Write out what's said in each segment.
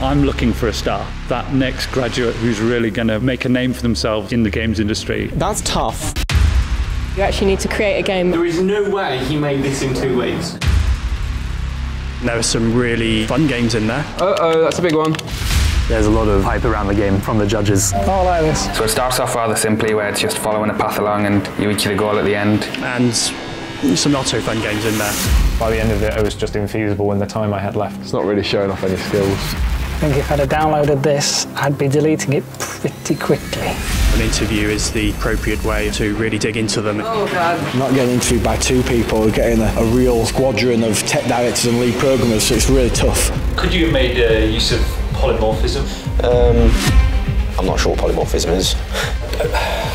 I'm looking for a star, that next graduate who's really going to make a name for themselves in the games industry. That's tough. You actually need to create a game. There is no way he made this in 2 weeks. There were some really fun games in there. Uh-oh, that's a big one. There's a lot of hype around the game from the judges. Oh, I like this. So it starts off rather simply, where it's just following a path along and you reach the goal at the end. And some not so fun games in there. By the end of it, it was just infeasible in the time I had left. It's not really showing off any skills. I think if I'd have downloaded this, I'd be deleting it pretty quickly. An interview is the appropriate way to really dig into them. Oh God. Not getting interviewed by 2 people, getting a real squadron of tech directors and lead programmers, so it's really tough. Could you have made use of polymorphism? I'm not sure what polymorphism is.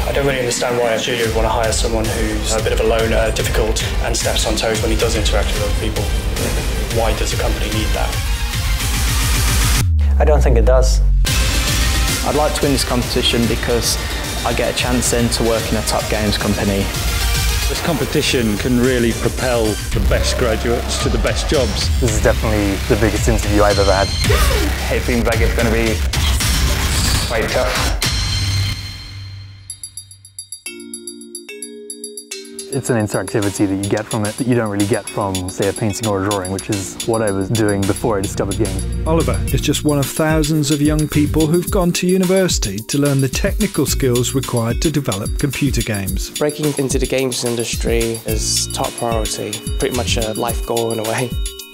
I don't really understand why a studio would want to hire someone who's a bit of a loner, difficult, and steps on toes when he does interact with other people. Why does a company need that? I don't think it does. I'd like to win this competition because I get a chance then to work in a top games company. This competition can really propel the best graduates to the best jobs. This is definitely the biggest interview I've ever had. It seems like it's going to be quite tough. It's an interactivity that you get from it that you don't really get from, say, a painting or a drawing, which is what I was doing before I discovered games. Oliver is just one of thousands of young people who've gone to university to learn the technical skills required to develop computer games. Breaking into the games industry is top priority, pretty much a life goal in a way.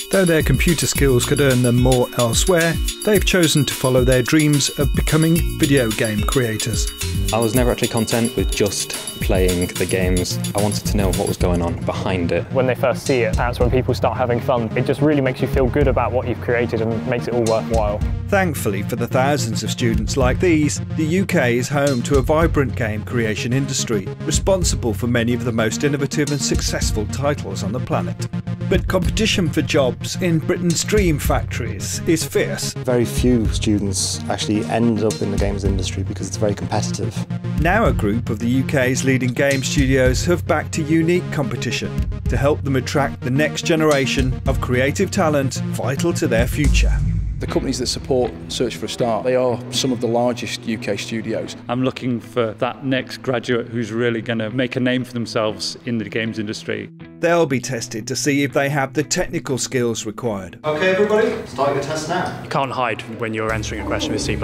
Though their computer skills could earn them more elsewhere, they've chosen to follow their dreams of becoming video game creators. I was never actually content with just playing the games. I wanted to know what was going on behind it. When they first see it, that's when people start having fun. It just really makes you feel good about what you've created and makes it all worthwhile. Thankfully for the thousands of students like these, the UK is home to a vibrant game creation industry, responsible for many of the most innovative and successful titles on the planet. But competition for jobs in Britain's dream factories is fierce. Very few students actually end up in the games industry because it's very competitive. Now a group of the UK's leading game studios have backed a unique competition to help them attract the next generation of creative talent vital to their future. The companies that support Search for a Star, they are some of the largest UK studios. I'm looking for that next graduate who's really going to make a name for themselves in the games industry. They'll be tested to see if they have the technical skills required. OK everybody, start your test now. You can't hide when you're answering a question with C++.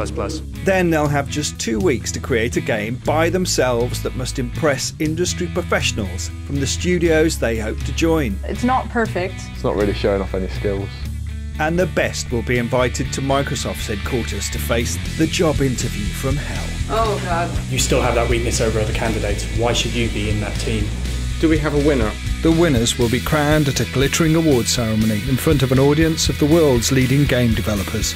Then they'll have just 2 weeks to create a game by themselves that must impress industry professionals from the studios they hope to join. It's not perfect. It's not really showing off any skills. And the best will be invited to Microsoft's headquarters to face the job interview from hell. Oh God. You still have that weakness over other candidates. Why should you be in that team? Do we have a winner? The winners will be crowned at a glittering award ceremony in front of an audience of the world's leading game developers.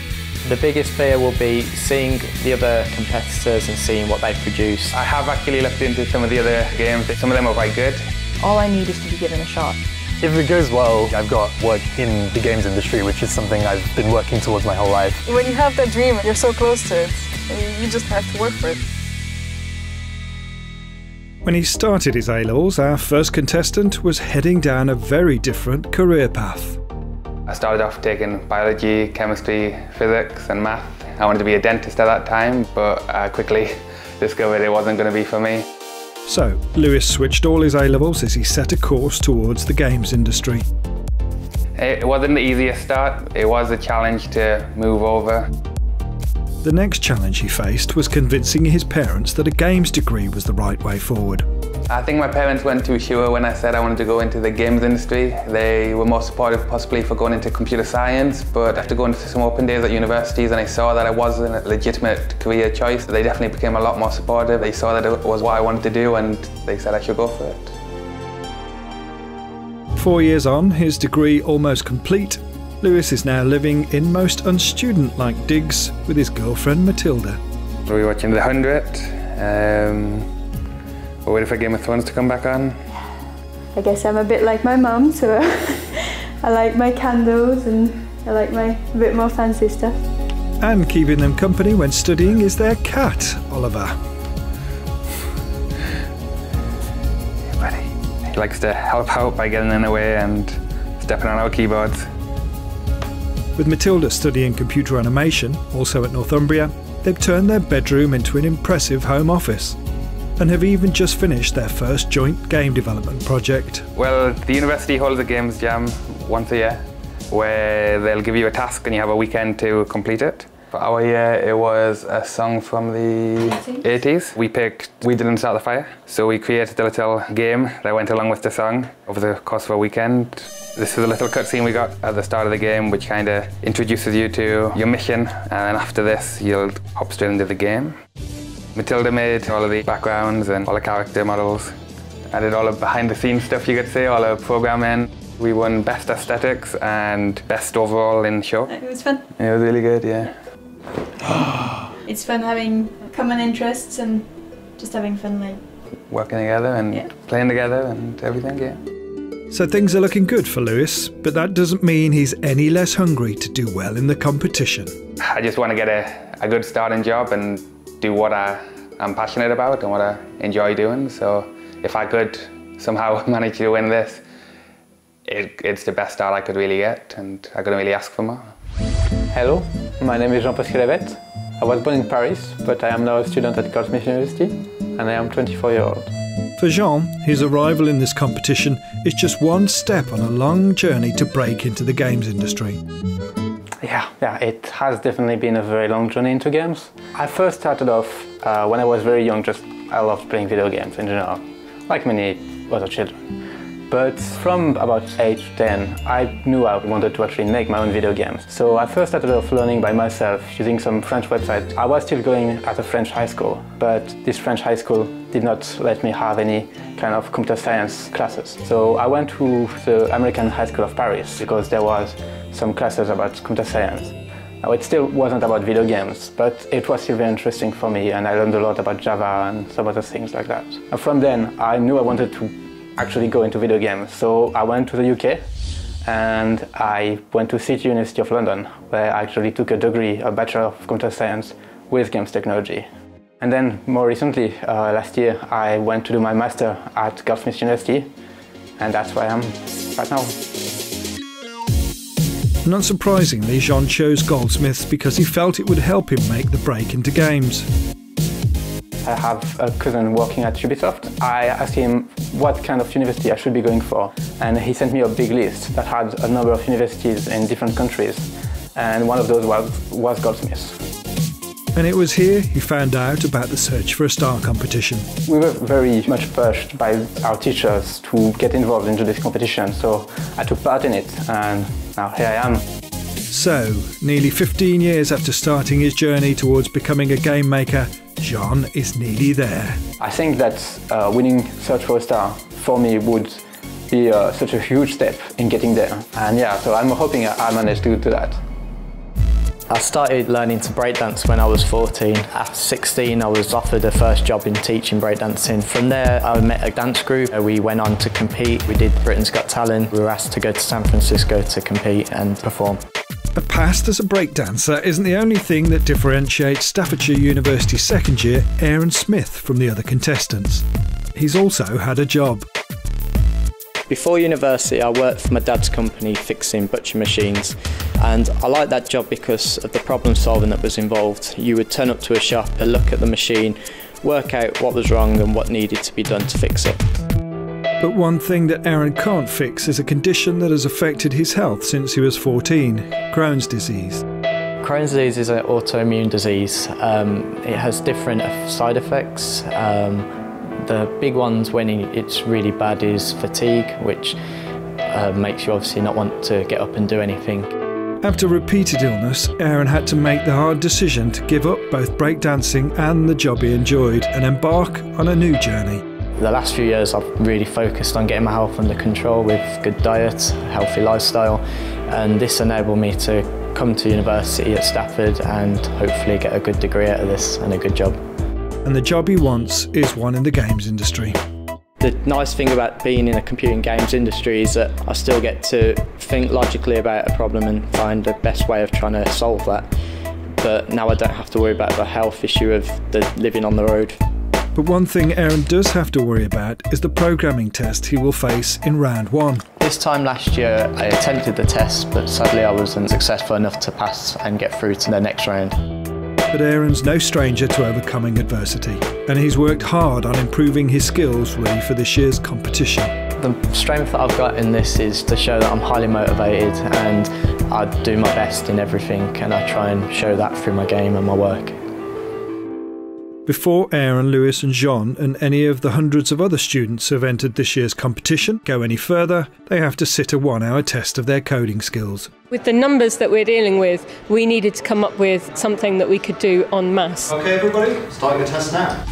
The biggest fear will be seeing the other competitors and seeing what they produce. I have actually looked into some of the other games. Some of them are quite good. All I need is to be given a shot. If it goes well, I've got work in the games industry, which is something I've been working towards my whole life. When you have that dream, you're so close to it, and you just have to work for it. When he started his A-levels, our first contestant was heading down a very different career path. I started off taking biology, chemistry, physics and math. I wanted to be a dentist at that time, but I quickly discovered it wasn't going to be for me. So, Lewis switched all his A-levels as he set a course towards the games industry. It wasn't the easiest start. It was a challenge to move over. The next challenge he faced was convincing his parents that a games degree was the right way forward. I think my parents weren't too sure when I said I wanted to go into the games industry. They were more supportive possibly for going into computer science, but after going to some open days at universities and I saw that it wasn't a legitimate career choice, they definitely became a lot more supportive. They saw that it was what I wanted to do and they said I should go for it. 4 years on, his degree almost complete, Lewis is now living in most unstudent-like digs with his girlfriend Matilda. We were watching The 100. We're waiting for Game of Thrones to come back on. I guess I'm a bit like my mum, so I like my candles and I like my bit more fancy stuff. And keeping them company when studying is their cat, Oliver. He likes to help out by getting in the way and stepping on our keyboards. With Matilda studying computer animation, also at Northumbria, they've turned their bedroom into an impressive home office and have even just finished their first joint game development project. Well, the university holds a games jam once a year where they'll give you a task and you have a weekend to complete it. For our year, it was a song from the 80s. We picked We Didn't Start the Fire, so we created a little game that went along with the song over the course of a weekend. This is a little cutscene we got at the start of the game which kind of introduces you to your mission, and then after this you'll hop straight into the game. Matilda made all of the backgrounds and all the character models. I did all the behind the scenes stuff, you could say, all the programming. We won Best Aesthetics and Best Overall in Show. It was fun. It was really good, yeah. It's fun having common interests and just having fun, like working together and playing together and everything, yeah. So things are looking good for Lewis, but that doesn't mean he's any less hungry to do well in the competition. I just want to get a good starting job and do what I'm passionate about and what I enjoy doing. So if I could somehow manage to win this, it's the best start I could really get, and I couldn't really ask for more. Hello, my name is Jean-Pascal Evette. I was born in Paris, but I am now a student at Goldsmiths University, and I am 24 years old. For Jean, his arrival in this competition is just one step on a long journey to break into the games industry. Yeah, it has definitely been a very long journey into games. I first started off when I was very young, I loved playing video games in general, like many other children. But from about age 10, I knew I wanted to actually make my own video games. So I first started off learning by myself using some French websites. I was still going at a French high school, but this French high school did not let me have any kind of computer science classes. So I went to the American High School of Paris because there was some classes about computer science. Now, it still wasn't about video games, but it was still very interesting for me, and I learned a lot about Java and some other things like that. And from then, I knew I wanted to actually go into video games. So I went to the UK and I went to University of London, where I actually took a degree, a Bachelor of Computer Science with Games Technology. And then more recently, last year, I went to do my master at Goldsmiths University, and that's where I am right now. Not surprisingly, Jean chose Goldsmiths because he felt it would help him make the break into games. I have a cousin working at Ubisoft. I asked him what kind of university I should be going for, and he sent me a big list that had a number of universities in different countries, and one of those was Goldsmiths. And it was here he found out about the Search for a Star competition. We were very much pushed by our teachers to get involved into this competition, so I took part in it, and now here I am. So, nearly 15 years after starting his journey towards becoming a game maker, Jean is nearly there. I think that winning Search for a Star for me would be such a huge step in getting there. And yeah, so I'm hoping I manage to do that. I started learning to breakdance when I was 14. At 16, I was offered a first job in teaching breakdancing. From there, I met a dance group. We went on to compete. We did Britain's Got Talent. We were asked to go to San Francisco to compete and perform. A past as a breakdancer isn't the only thing that differentiates Staffordshire University second year Aaron Smith from the other contestants. He's also had a job. Before university, I worked for my dad's company fixing butcher machines, and I liked that job because of the problem solving that was involved. You would turn up to a shop, look at the machine, work out what was wrong and what needed to be done to fix it. But one thing that Aaron can't fix is a condition that has affected his health since he was 14, Crohn's disease. Crohn's disease is an autoimmune disease. It has different side effects. The big ones when it's really bad is fatigue, which makes you obviously not want to get up and do anything. After repeated illness, Aaron had to make the hard decision to give up both breakdancing and the job he enjoyed and embark on a new journey. The last few years I've really focused on getting my health under control with good diet, healthy lifestyle, and this enabled me to come to university at Stafford and hopefully get a good degree out of this and a good job. And the job he wants is one in the games industry. The nice thing about being in a computing games industry is that I still get to think logically about a problem and find the best way of trying to solve that. But now I don't have to worry about the health issue of the living on the road. But one thing Aaron does have to worry about is the programming test he will face in round one. This time last year I attempted the test, but sadly I wasn't successful enough to pass and get through to the next round. But Aaron's no stranger to overcoming adversity, and he's worked hard on improving his skills ready for this year's competition. The strength that I've got in this is to show that I'm highly motivated and I do my best in everything, and I try and show that through my game and my work. Before Aaron, Lewis and Jean and any of the hundreds of other students who have entered this year's competition go any further, they have to sit a 1-hour test of their coding skills. With the numbers that we're dealing with, we needed to come up with something that we could do en masse. Okay everybody, start your test now.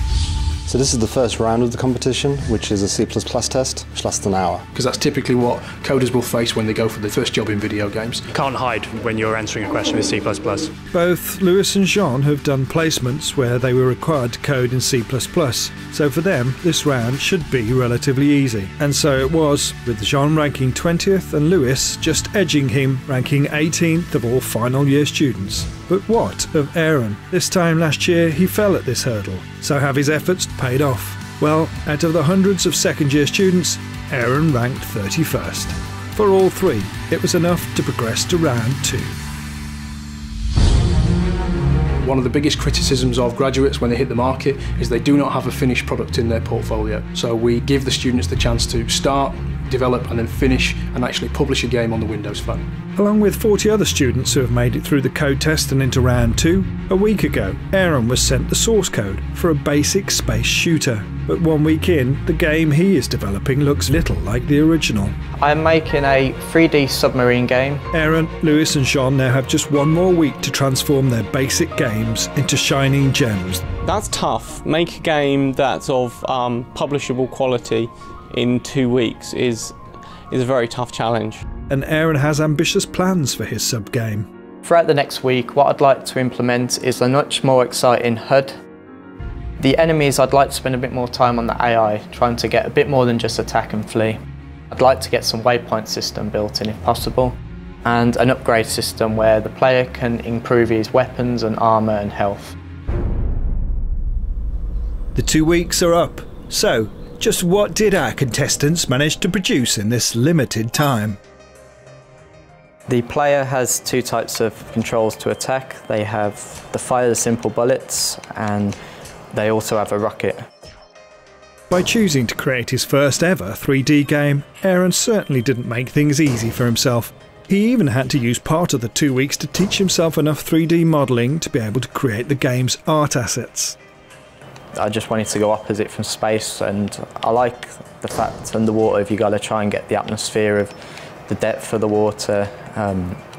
So this is the first round of the competition, which is a C++ test, which lasts an hour. Because that's typically what coders will face when they go for their first job in video games. You can't hide when you're answering a question with C++. Both Lewis and Jean have done placements where they were required to code in C++, so for them this round should be relatively easy. And so it was, with Jean ranking 20th and Lewis just edging him, ranking 18th of all final year students. But what of Aaron? This time last year he fell at this hurdle, so have his efforts paid off? Well, out of the hundreds of second year students, Aaron ranked 31st. For all three, it was enough to progress to round 2. One of the biggest criticisms of graduates when they hit the market is they do not have a finished product in their portfolio. So we give the students the chance to start, develop and then finish and actually publish a game on the Windows Phone. Along with 40 other students who have made it through the code test and into round 2, a week ago Aaron was sent the source code for a basic space shooter. But 1 week in, the game he is developing looks little like the original. I'm making a 3D submarine game. Aaron, Lewis and Jean now have just 1 more week to transform their basic games into shining gems. That's tough. Make a game that's of publishable quality in 2 weeks is a very tough challenge. And Aaron has ambitious plans for his sub-game. Throughout the next week, what I'd like to implement is a much more exciting HUD. The enemies, I'd like to spend a bit more time on the AI, trying to get a bit more than just attack and flee. I'd like to get some waypoint system built in if possible, and an upgrade system where the player can improve his weapons and armour and health. The 2 weeks are up, so just what did our contestants manage to produce in this limited time? The player has 2 types of controls to attack. They have the fire the simple bullets and they also have a rocket. By choosing to create his first ever 3D game, Aaron certainly didn't make things easy for himself. He even had to use part of the 2 weeks to teach himself enough 3D modelling to be able to create the game's art assets. I just wanted to go opposite from space, and I like the fact underwater you've got to try and get the atmosphere of the depth of the water,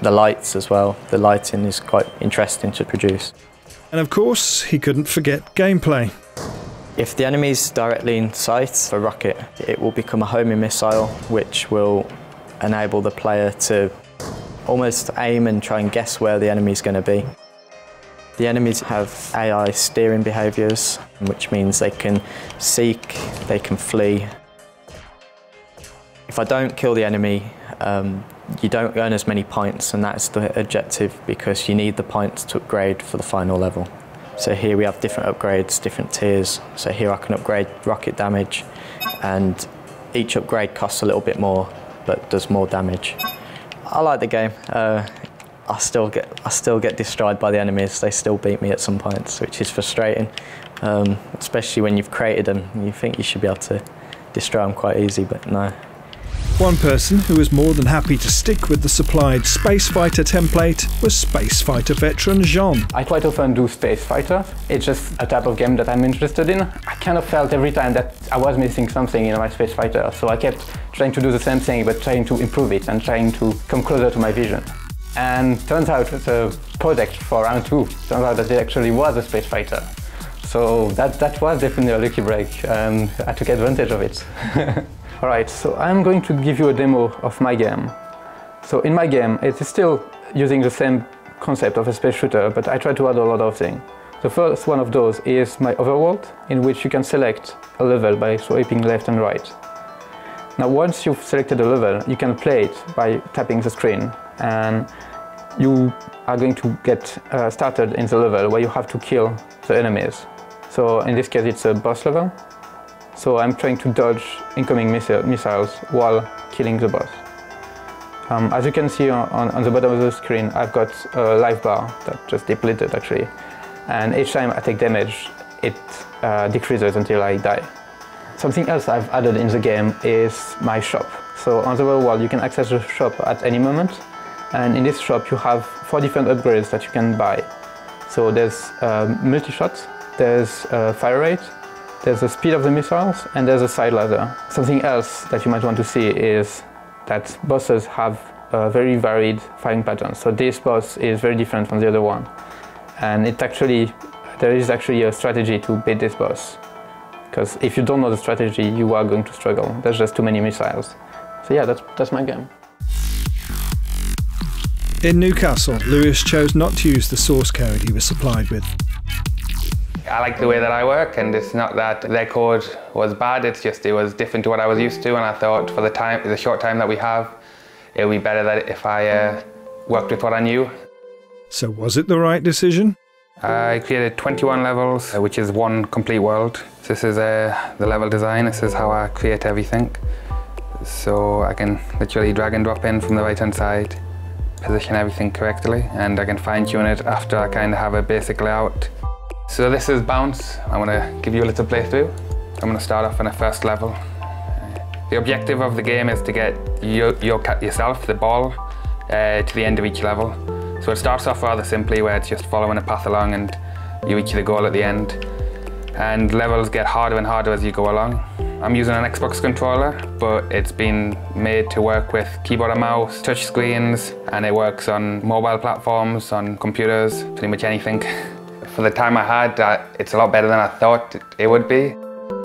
the lights as well. The lighting is quite interesting to produce. And of course, he couldn't forget gameplay. If the enemy's directly in sight, a rocket, it will become a homing missile, which will enable the player to almost aim and try and guess where the enemy's going to be. The enemies have AI steering behaviours, which means they can seek, they can flee. If I don't kill the enemy, you don't earn as many points, and that's the objective because you need the points to upgrade for the final level. So here we have different upgrades, different tiers. So here I can upgrade rocket damage, and each upgrade costs a little bit more but does more damage. I like the game. I still get destroyed by the enemies. They still beat me at some points, which is frustrating. Especially when you've created them, you think you should be able to destroy them quite easy, but no. One person who was more than happy to stick with the supplied Space Fighter template was Space Fighter veteran Jean. I quite often do Space Fighter. It's just a type of game that I'm interested in. I kind of felt every time that I was missing something in my Space Fighter, so I kept trying to do the same thing but trying to improve it and trying to come closer to my vision. And turns out the project for round 2 turns out that it actually was a Space Fighter. So that was definitely a lucky break, and I took advantage of it. Alright, so I'm going to give you a demo of my game. So in my game, it is still using the same concept of a space shooter, but I try to add a lot of things. The first one of those is my overworld, in which you can select a level by swiping left and right. Now once you've selected a level, you can play it by tapping the screen, and you are going to get started in the level where you have to kill the enemies. So in this case it's a boss level. So I'm trying to dodge incoming missiles while killing the boss. As you can see on the bottom of the screen, I've got a life bar that just depleted actually. And each time I take damage, it decreases until I die. Something else I've added in the game is my shop. So on the real world, you can access the shop at any moment. And in this shop, you have 4 different upgrades that you can buy. So there's multi-shot, there's fire rate, there's the speed of the missiles, and there's a side ladder. Something else that you might want to see is that bosses have very varied firing patterns. So this boss is very different from the other one. And there is actually a strategy to beat this boss. Because if you don't know the strategy, you are going to struggle. There's just too many missiles. So yeah, that's my game. In Newcastle, Lewis chose not to use the source code he was supplied with. I like the way that I work, and it's not that their code was bad, it's just it was different to what I was used to, and I thought for the short time that we have, it would be better that if I worked with what I knew. So was it the right decision? I created 21 levels, which is 1 complete world. This is the level design, this is how I create everything. So I can literally drag and drop in from the right hand side, position everything correctly, and I can fine tune it after I kind of have a basic layout. So this is Bounce. I want to give you a little playthrough. I'm going to start off on the first level. The objective of the game is to get yourself, the ball, to the end of each level. So it starts off rather simply, where it's just following a path along and you reach the goal at the end. And levels get harder and harder as you go along. I'm using an Xbox controller, but it's been made to work with keyboard and mouse, touch screens, and it works on mobile platforms, on computers, pretty much anything. For the time I had, it's a lot better than I thought it would be.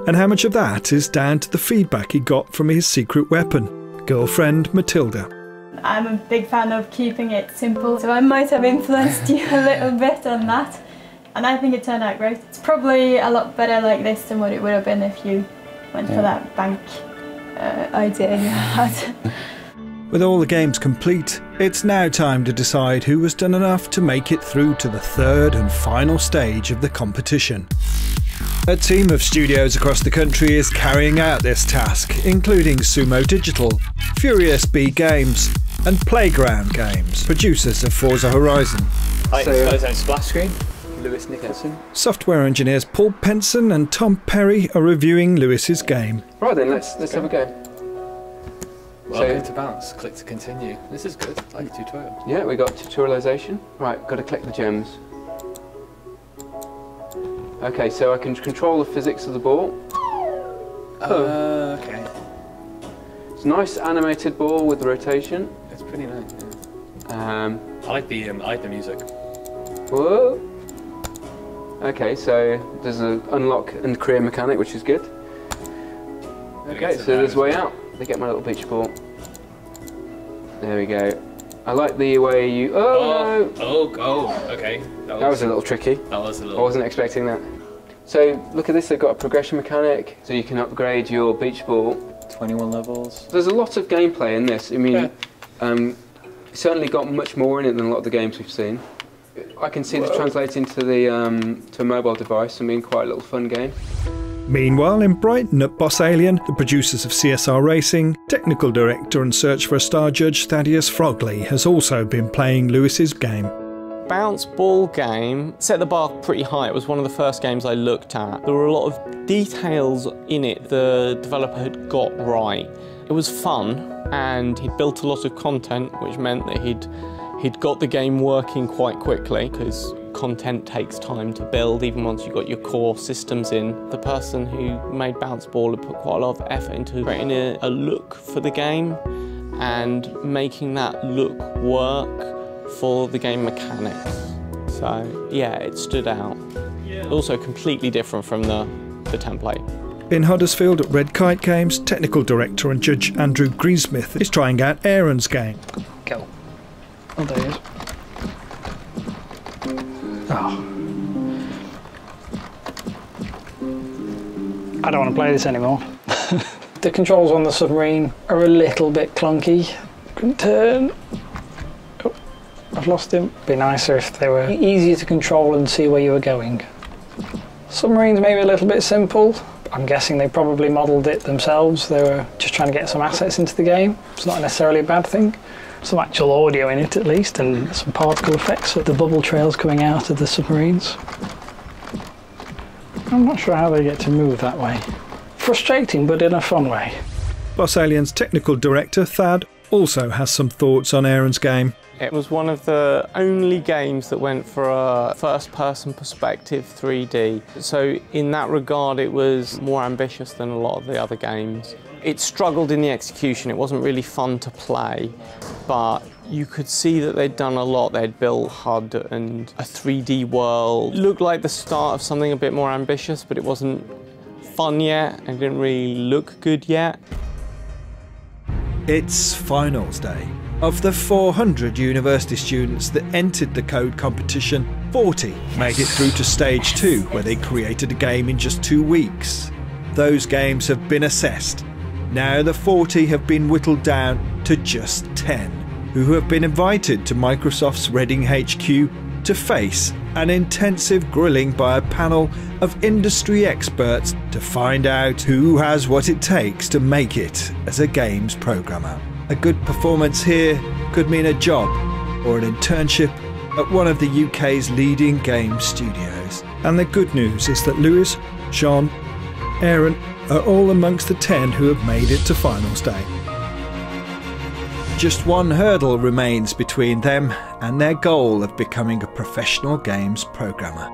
And how much of that is down to the feedback he got from his secret weapon, girlfriend Matilda? I'm a big fan of keeping it simple, so I might have influenced you a little bit on that. And I think it turned out great. It's probably a lot better like this than what it would have been if you went for that bank idea you had. With all the games complete, it's now time to decide who has done enough to make it through to the 3rd and final stage of the competition. A team of studios across the country is carrying out this task, including Sumo Digital, Furious Bee Games and Playground Games, producers of Forza Horizon. So, splash screen, Lewis Nicholson. Software engineers Paul Penson and Tom Perry are reviewing Lewis's game. Right then, let's have a go. Welcome to Bounce, click to continue. This is good, like a tutorial. Yeah, we got tutorialisation. Right, got to click the gems. Okay, so I can control the physics of the ball. Okay. It's a nice animated ball with rotation. It's pretty nice, yeah. I like the music. Whoa! Okay, so there's an unlock and career mechanic, which is good. Okay, so there's a way out. They get my little beach ball. There we go. I like the way you... Oh, no! Okay. That was a little tricky. That was a little... I wasn't expecting that. So, look at this, they've got a progression mechanic, so you can upgrade your beach ball. 21 levels. There's a lot of gameplay in this. I mean, it's certainly got much more in it than a lot of the games we've seen. I can see this translating to to a mobile device and being quite a little fun game. Meanwhile, in Brighton at Boss Alien, the producers of CSR Racing, technical director and Search for a Star judge Thaddeus Frogley has also been playing Lewis's game. Bounce ball game set the bar pretty high. It was one of the first games I looked at. There were a lot of details in it the developer had got right. It was fun, and he'd built a lot of content, which meant that he'd got the game working quite quickly, because content takes time to build, even once you've got your core systems in. The person who made Bounce Ball had put quite a lot of effort into creating a look for the game and making that look work for the game mechanics. So yeah, it stood out. Also completely different from the template. In Huddersfield at Red Kite Games, technical director and judge Andrew Goldsmiths is trying out Aaron's game. Go. Oh, there he is. Oh. I don't want to play this anymore. The controls on the submarine are a little bit clunky. Couldn't turn. Oh, I've lost him. It'd be nicer if they were easier to control and see where you were going. Submarines maybe a little bit simple. I'm guessing they probably modelled it themselves. They were just trying to get some assets into the game. It's not necessarily a bad thing. Some actual audio in it at least, and some particle effects of the bubble trails coming out of the submarines. I'm not sure how they get to move that way. Frustrating, but in a fun way. Boss Alien's technical director, Thad, also has some thoughts on Aaron's game. It was one of the only games that went for a first-person perspective 3D. So in that regard, it was more ambitious than a lot of the other games. It struggled in the execution. It wasn't really fun to play, but you could see that they'd done a lot. They'd built HUD and a 3D world. It looked like the start of something a bit more ambitious, but it wasn't fun yet and didn't really look good yet. It's finals day. Of the 400 university students that entered the code competition, 40 made it through to stage 2, where they created a game in just 2 weeks. Those games have been assessed. Now the 40 have been whittled down to just 10, who have been invited to Microsoft's Reading HQ to face an intensive grilling by a panel of industry experts to find out who has what it takes to make it as a games programmer. A good performance here could mean a job or an internship at one of the UK's leading game studios. And the good news is that Lewis, Jean, Aaron are all amongst the 10 who have made it to finals day. Just one hurdle remains between them and their goal of becoming a professional games programmer.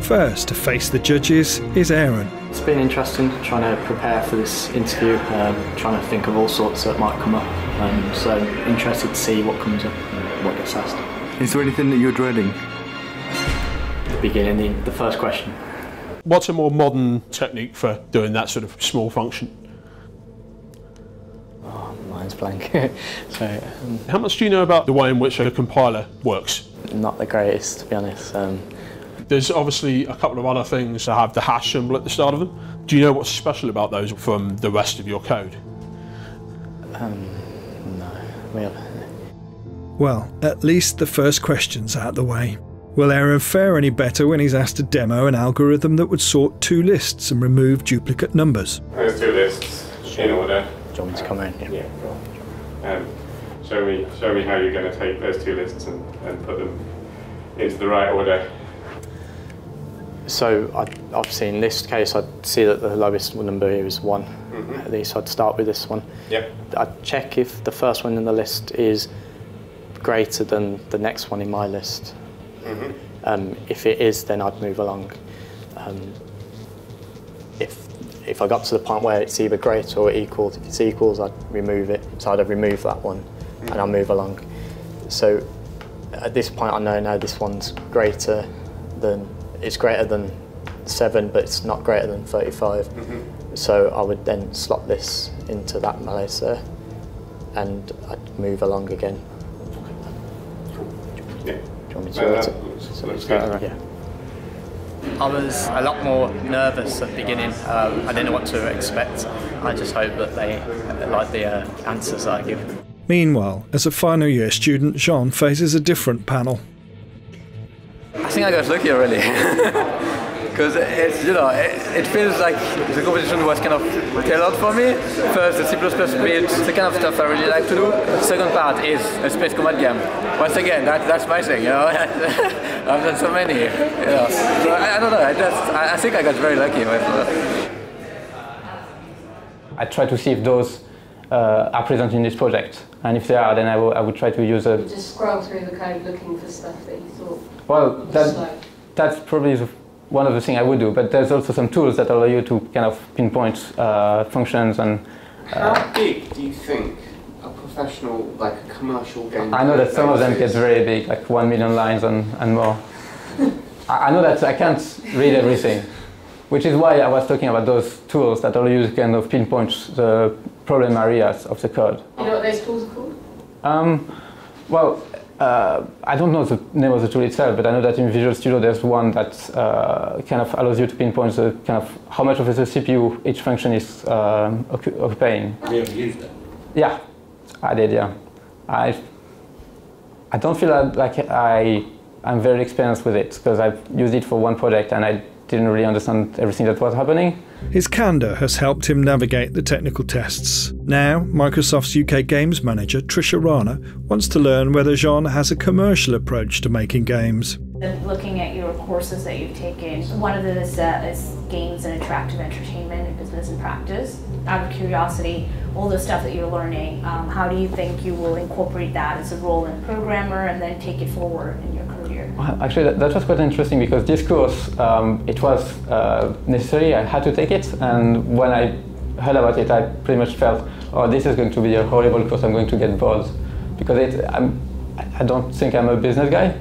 First to face the judges is Aaron. It's been interesting trying to prepare for this interview, trying to think of all sorts that might come up. So interested to see what comes up and what gets asked. Is there anything that you're dreading? The beginning, the first question. What's a more modern technique for doing that sort of small function? Oh, mine's blank. How much do you know about the way in which a compiler works? Not the greatest, to be honest. There's obviously a couple of other things that have the hash symbol at the start of them. Do you know what's special about those from the rest of your code? No, we haven't. Well, at least the first question's out the way. Will Aaron fare any better when he's asked to demo an algorithm that would sort 2 lists and remove duplicate numbers? There's 2 lists in order. Do you want me to come in? Yeah. Show me how you're going to take those 2 lists and put them into the right order. So obviously in this case I'd see that the lowest number here is 1. At least I'd start with this one. Yep. I'd check if the first one in the list is greater than the next one in my list. If it is, then I'd move along. If I got to the point where it's either greater or equals, if it's equals, I'd remove it. So I'd remove that one and I'll move along. So at this point I know now this one's greater than, it's greater than 7, but it's not greater than 35. So I would then slot this into that malaise there and I'd move along again. Yeah. Do you want me to Yeah. I was a lot more nervous at the beginning. I didn't know what to expect. I just hope that they like the answers I give. Meanwhile, as a final year student, Jean faces a different panel. I think I got lucky already. Because it's, you know, it feels like the competition was kind of tailored for me. First, the C++ bit, the kind of stuff I really like to do. The second part is a space combat game. Once again, that's my thing, you know. I've done so many, you know. So I don't know, I think I got very lucky. I try to see if those are present in this project. And if they are, then I would try to use a... Just scroll through the code looking for stuff that you thought well, that's probably one of the things I would do, but there's also some tools that allow you to kind of pinpoint functions and... How big do you think a professional, like a commercial game... I know that some of them get very big, like 1 million lines and more. I know that I can't read everything, which is why I was talking about those tools that allow you to kind of pinpoint the problem areas of the code. You know what those tools are called? I don't know the name of the tool itself, but I know that in Visual Studio there's one that kind of allows you to pinpoint the kind of how much of the CPU each function is occupying. You ever used it? Yeah, I did. Yeah, I don't feel like I'm very experienced with it because I've used it for one project and I didn't really understand everything that was happening. His candour has helped him navigate the technical tests. Now, Microsoft's UK Games Manager, Trisha Rana, wants to learn whether Jean has a commercial approach to making games. Looking at your courses that you've taken, one of those is games and interactive entertainment and business and practice. Out of curiosity, all the stuff that you're learning, how do you think you will incorporate that as a role in programmer and then take it forward in your career? Well, actually, that was quite interesting because this course, it was necessary, I had to take it, and when I heard about it, I pretty much felt, oh, this is going to be a horrible course, I'm going to get bored. Because I don't think I'm a business guy,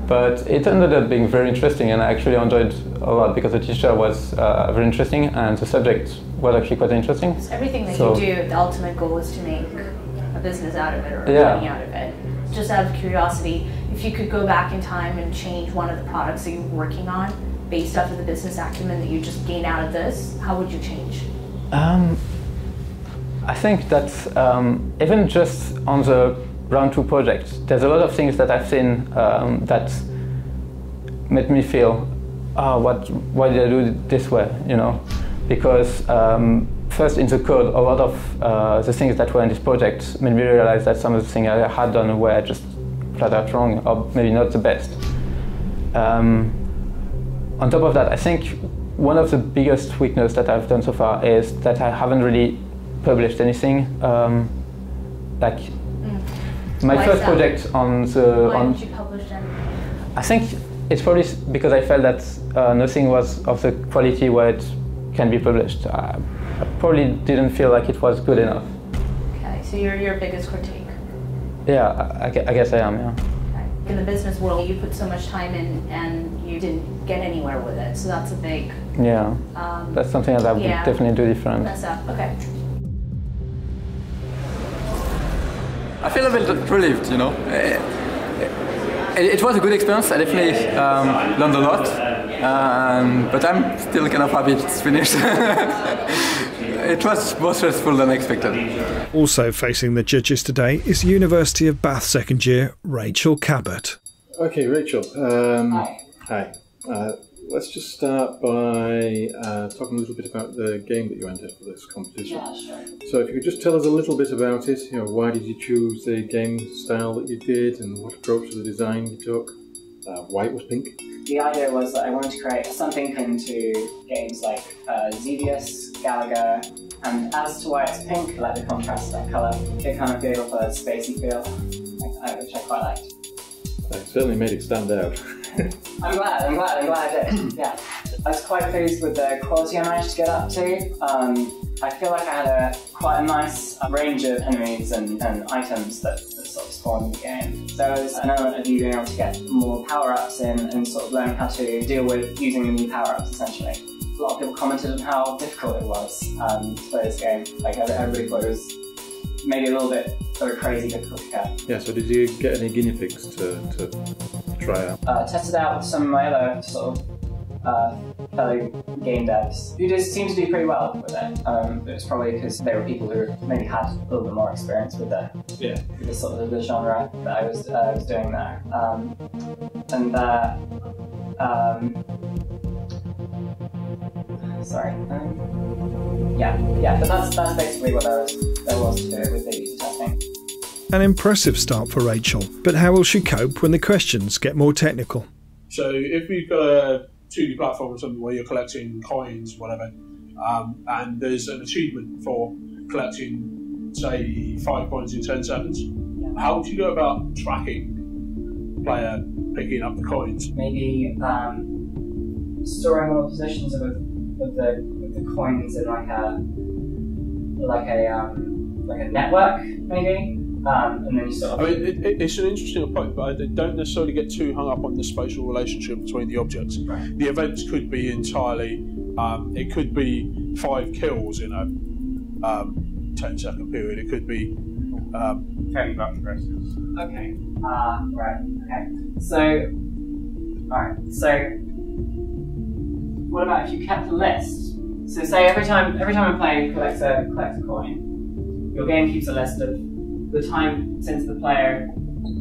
but it ended up being very interesting, and I actually enjoyed a lot because the teacher was very interesting and the subject was actually quite interesting. So everything that you do, the ultimate goal is to make a business out of it or money out of it. Just out of curiosity, if you could go back in time and change one of the products that you're working on based off of the business acumen that you just gain out of this, how would you change? I think that even just on the round 2 project, there's a lot of things that I've seen that made me feel, oh, why did I do it this way, you know? Because first in the code, a lot of the things that were in this project made me realize that some of the things I had done were just flat out wrong, or maybe not the best. On top of that, I think one of the biggest weaknesses that I've done so far is that I haven't really published anything. My first project on the... Why didn't you publish them? I think it's probably because I felt that nothing was of the quality where it can be published. I probably didn't feel like it was good enough. Okay, so you're your biggest critique? Yeah, I guess I am, yeah. Okay. In the business world, you put so much time in and you didn't get anywhere with it, so that's a big... Yeah, that's something that I would definitely do different. Mess up, okay. I feel a bit relieved, you know. It was a good experience. I definitely learned a lot, but I'm still kind of happy it's finished. It was more stressful than expected. Also facing the judges today is University of Bath second year Rachel Cabot. Okay, Rachel. Hi. Let's just start by talking a little bit about the game that you entered for this competition. Yeah, sure. So if you could just tell us a little bit about it, you know, why did you choose the game style that you did and what approach to the design you took? Why it was pink? The idea was that I wanted to create something into games like Xevious, Gallagher, and as to why it's pink, I like the contrast of that colour. It kind of gave off a spacey feel, which I quite liked. It certainly made it stand out. I'm glad I did, yeah. I was quite pleased with the quality I managed to get up to. I feel like I had quite a nice range of enemies and items that sort of spawned in the game. There was an element of you being able to get more power-ups in and sort of learning how to deal with using the new power-ups essentially. A lot of people commented on how difficult it was to play this game. Like everybody thought it was maybe a little bit of a crazy difficulty cap. Yeah, so did you get any guinea pigs to try out? Tested out with some of my other sort of fellow game devs who just seemed to do pretty well with it. It was probably because they were people who maybe had a little bit more experience with the sort of the genre that I was doing there. But that's basically what there was to do with the user testing. An impressive start for Rachel, but how will she cope when the questions get more technical? So if you've got a 2D platform or something where you're collecting coins, whatever, and there's an achievement for collecting, say, 5 coins in 10 seconds, how would you go about tracking the player picking up the coins? Maybe storing all the positions of the coins in like a network, maybe. And then you sort of... I mean, it's an interesting approach, but I don't necessarily get too hung up on the spatial relationship between the objects. Right. The events could be entirely, it could be 5 kills in a 10-second period. It could be 10 button presses. Okay. Right. Okay. So, what about if you kept a list? So, say every time a player collects a coin, your game keeps a list of the time since the player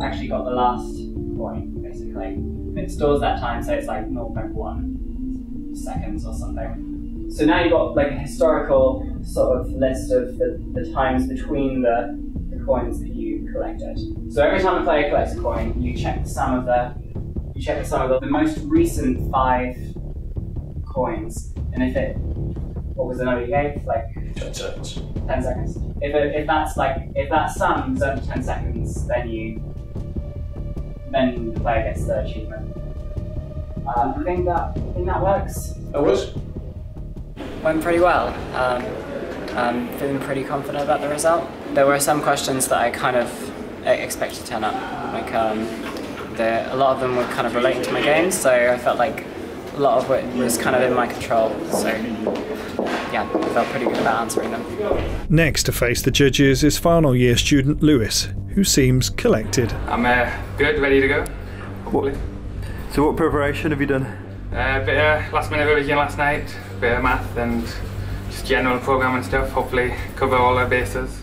actually got the last coin, basically. It stores that time, so it's like 0.1. seconds or something. So now you've got like a historical sort of list of the times between the coins that you collected. So every time a player collects a coin, you check the sum of the most recent 5 coins, and if it, what was the number you gave? Like 10 seconds. 10 seconds. If that sum is under 10 seconds, then the player gets the achievement. I think that works. That works. Went pretty well. I'm feeling pretty confident about the result. There were some questions that I kind of expected to turn up. Like a lot of them were kind of relating to my games, so I felt like a lot of it was kind of in my control. So yeah, I felt pretty good about answering them. Next to face the judges is final year student Lewis, who seems collected. I'm good, ready to go, hopefully. So what preparation have you done? A bit of last minute revision last night, a bit of math and just general programming stuff, hopefully cover all our bases.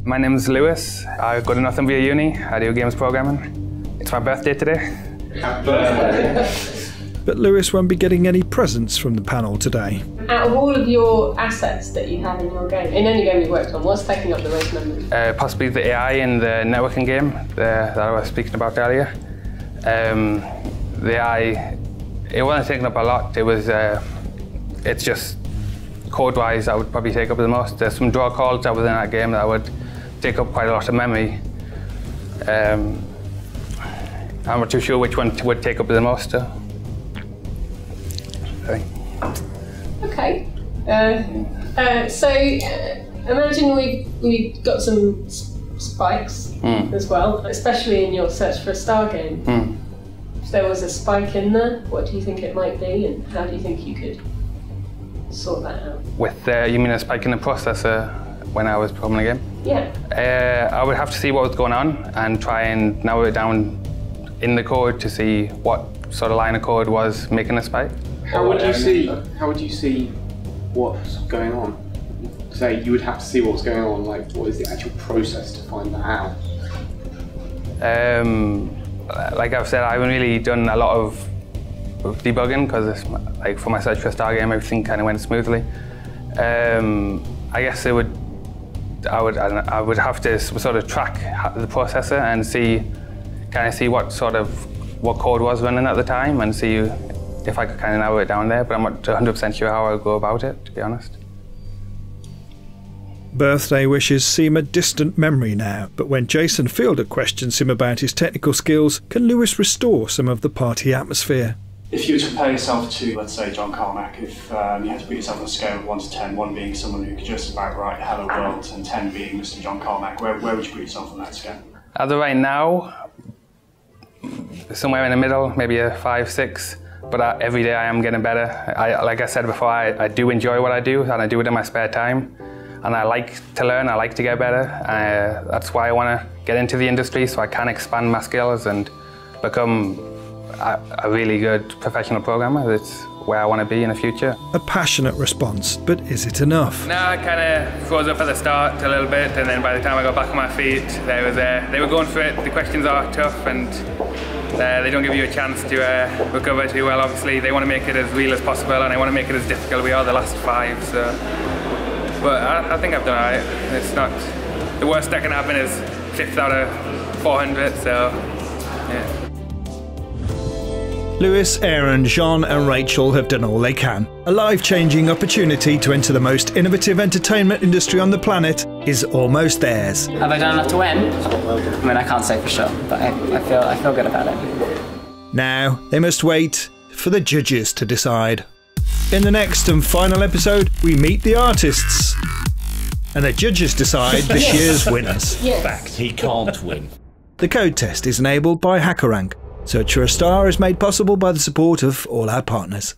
My name's Lewis, I go to Northumbria Uni, I do games programming. It's my birthday today. Happy birthday. But Lewis won't be getting any presents from the panel today. Out of all of your assets that you have in your game, in any game you've worked on, what's taking up the most memory? Possibly the AI in the networking game that I was speaking about earlier. The AI, it wasn't taking up a lot. It was, it's just code-wise that would probably take up the most. There's some draw calls that was in that game that would take up quite a lot of memory. I'm not too sure which one would take up the most though. Okay. So imagine we've got some spikes as well, especially in your search for a star game. If there was a spike in there, what do you think it might be, and how do you think you could sort that out? With you mean a spike in the processor when I was programming the game? Yeah. I would have to see what was going on and try and narrow it down in the code to see what sort of line of code was making a spike. How would you see what's going on? Say you would have to see what's going on. Like, what is the actual process to find that out? Like I've said, I haven't really done a lot of debugging because, like, for my search for a star game, everything kind of went smoothly. I guess I would have to sort of track the processor and see what code was running at the time and see if I could kind of narrow it down there, but I'm not 100% sure how I would go about it, to be honest. Birthday wishes seem a distant memory now, but when Jason Fielder questions him about his technical skills, can Lewis restore some of the party atmosphere? If you were to compare yourself to, let's say, John Carmack, if you had to put yourself on a scale of 1 to 10, 1 being someone who could just about write Hello World, and 10 being Mr. John Carmack, where would you put yourself on that scale? As of right now, somewhere in the middle, maybe a 5, 6. But every day I am getting better. Like I said before, I do enjoy what I do, and I do it in my spare time. And I like to learn, I like to get better. That's why I want to get into the industry, so I can expand my skills and become a really good professional programmer. That's where I want to be in the future. A passionate response, but is it enough? No, I kind of froze up at the start a little bit, and then by the time I got back on my feet, they were going for it. The questions are tough, and they don't give you a chance to recover too well. Obviously, they want to make it as real as possible, and they want to make it as difficult. We are the last 5, so. But I think I've done alright. It's not the worst that can happen is 5th out of 400. So, yeah. Lewis, Aaron, Jean and Rachel have done all they can. A life-changing opportunity to enter the most innovative entertainment industry on the planet is almost theirs. Have I done enough to win? I mean, I can't say for sure, but I feel good about it. Now they must wait for the judges to decide. In the next and final episode, we meet the artists, and the judges decide this year's winners. In fact, he can't win. The code test is enabled by HackerRank. Search for a Star is made possible by the support of all our partners.